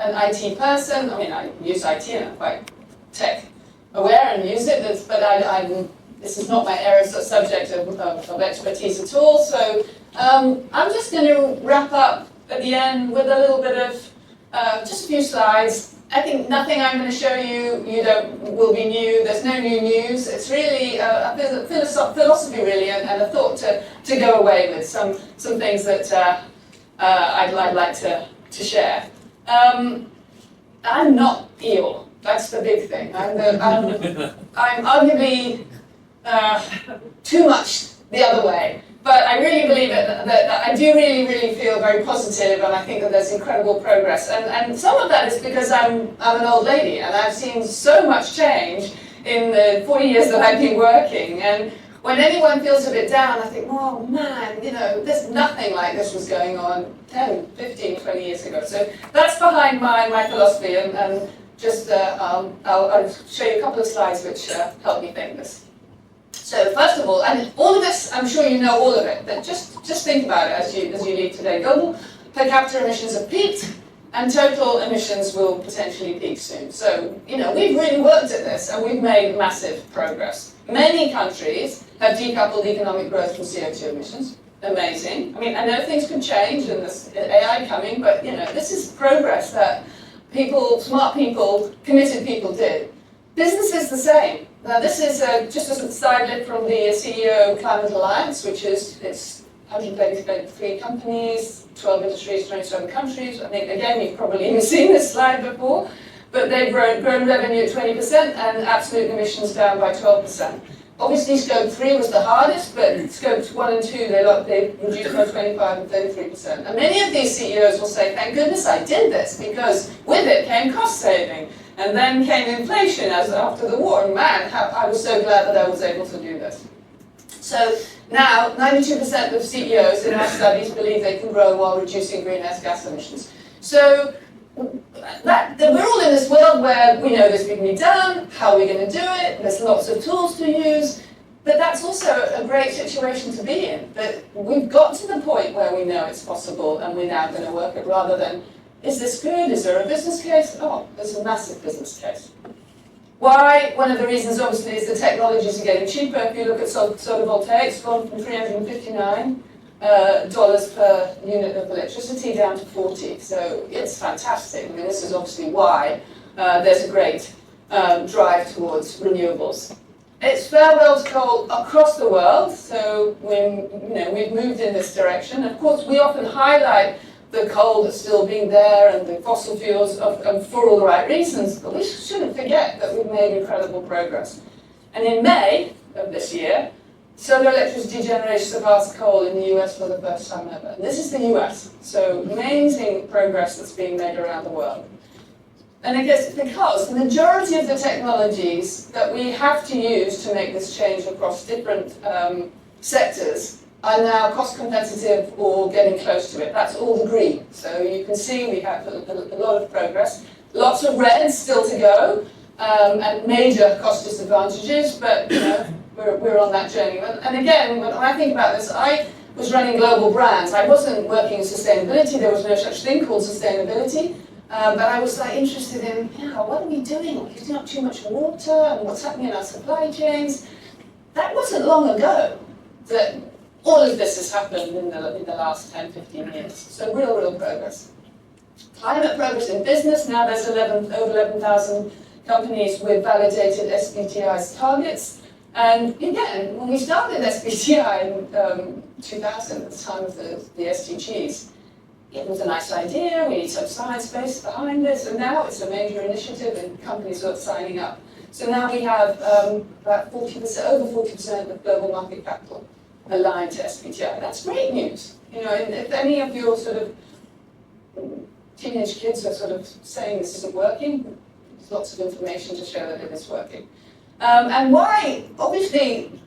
an IT person. I mean, I use IT and I'm quite tech aware and use it, but this is not my area of subject of expertise at all. So I'm just going to wrap up at the end with a little bit of just a few slides. I think nothing I'm going to show you will be new. There's no new news. It's really a philosophy, really, and a thought to go away with. Some things that I'd like to share. I'm not evil. That's the big thing. I'm arguably too much the other way. But I really believe that I do really feel very positive, and I think that there's incredible progress. And some of that is because I'm an old lady, and I've seen so much change in the 40 years that I've been working. And when anyone feels a bit down, I think, oh man, there's nothing like this was going on 10, 15, 20 years ago. So that's behind my philosophy, and just I'll show you a couple of slides which help me think this. So first of all, and all of this, I'm sure you know all of it, but just think about it as you leave today. Global per capita emissions have peaked, and total emissions will potentially peak soon. So, we've really worked at this, and we've made massive progress. Many countries have decoupled economic growth from CO2 emissions. Amazing. I mean, I know things can change, and there's AI coming, but, this is progress that smart people, committed people did. Business is the same. Now, this is just a side lift from the CEO Climate Alliance, which is it's 183 companies, 12 industries, 27 countries. I think, again, you've probably even seen this slide before, but they've grown revenue at 20% and absolute emissions down by 12%. Obviously, Scope 3 was the hardest, but Scopes 1 and 2, they reduced by 25 and 33%. And many of these CEOs will say, thank goodness I did this, because with it came cost saving. And then came inflation after the war, and man, I was so glad that I was able to do this. So now, 92% of CEOs in our studies believe they can grow while reducing greenhouse gas emissions. So we're all in this world where we know this can be done, how are we going to do it, there's lots of tools to use, but that's also a great situation to be in. But we've got to the point where we know it's possible, and we're now going to work it rather than, is this good? Is there a business case? Oh, there's a massive business case. Why? One of the reasons, obviously, is the technologies are getting cheaper. If you look at solar voltaics, it's gone from $359 per unit of electricity down to 40. So it's fantastic. I mean, this is obviously why there's a great drive towards renewables. It's farewell to coal across the world. So we've moved in this direction. Of course, we often highlight the coal that's still being there and the fossil fuels for all the right reasons, but we shouldn't forget that we've made incredible progress. And in May of this year, solar electricity generation surpassed coal in the US for the first time ever. And this is the US, so amazing progress that's being made around the world. And I guess because the majority of the technologies that we have to use to make this change across different sectors are now cost competitive or getting close to it. That's all the green. So you can see we have a lot of progress. Lots of red still to go, and major cost disadvantages, but we're on that journey. And again, when I think about this, I was running global brands. I wasn't working in sustainability. There was no such thing called sustainability. But I was interested in, what are we doing? We're using up too much water, and what's happening in our supply chains. That wasn't long ago that all of this has happened in the last 10, 15 years. So real progress. Climate progress in business. Now there's over 11,000 companies with validated SBTi's targets. And again, when we started SBTi in 2000, at the time of the SDGs, it was a nice idea. We need some science base behind this. And now it's a major initiative and companies are signing up. So now we have about 40%, over 40% of global market capital aligned to SBTi. That's great news. And if any of your sort of teenage kids are sort of saying this isn't working, there's lots of information to show that it is working. And why? Obviously,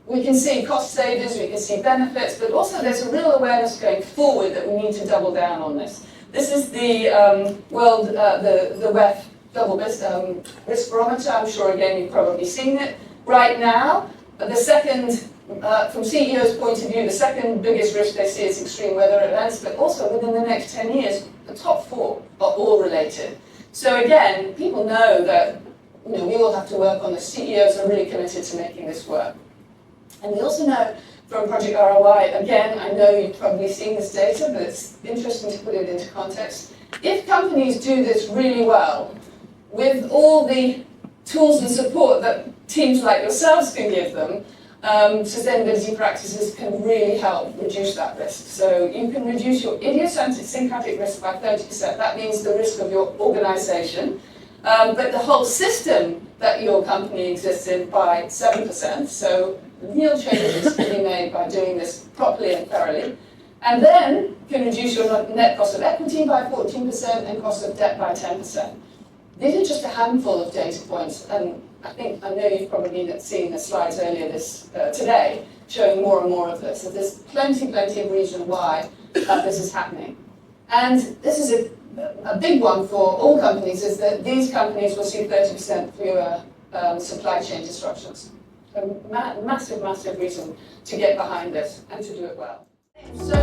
we can see cost savings, we can see benefits, but also there's a real awareness going forward that we need to double down on this. This is the the WEF Global Risk Barometer. I'm sure, again, you've probably seen it. Right now, But the second, from CEO's point of view, the second biggest risk they see is extreme weather events, but also within the next 10 years, the top 4 are all related. So again, people know that we all have to work on this. CEOs are really committed to making this work. And we also know from Project ROI, again, I know you've probably seen this data, but it's interesting to put it into context. If companies do this really well, with all the tools and support that teams like yourselves can give them, sustainability practices can really help reduce that risk. So you can reduce your idiosyncratic risk by 30%. That means the risk of your organization, but the whole system that your company exists in by 7%. So real changes can be made by doing this properly and thoroughly. And then can reduce your net cost of equity by 14% and cost of debt by 10%. These are just a handful of data points, and I know you've probably seen the slides earlier today showing more and more of this. So there's plenty of reason why this is happening. And this is a big one for all companies, is that these companies will see 30% fewer supply chain disruptions. A massive reason to get behind this and to do it well. So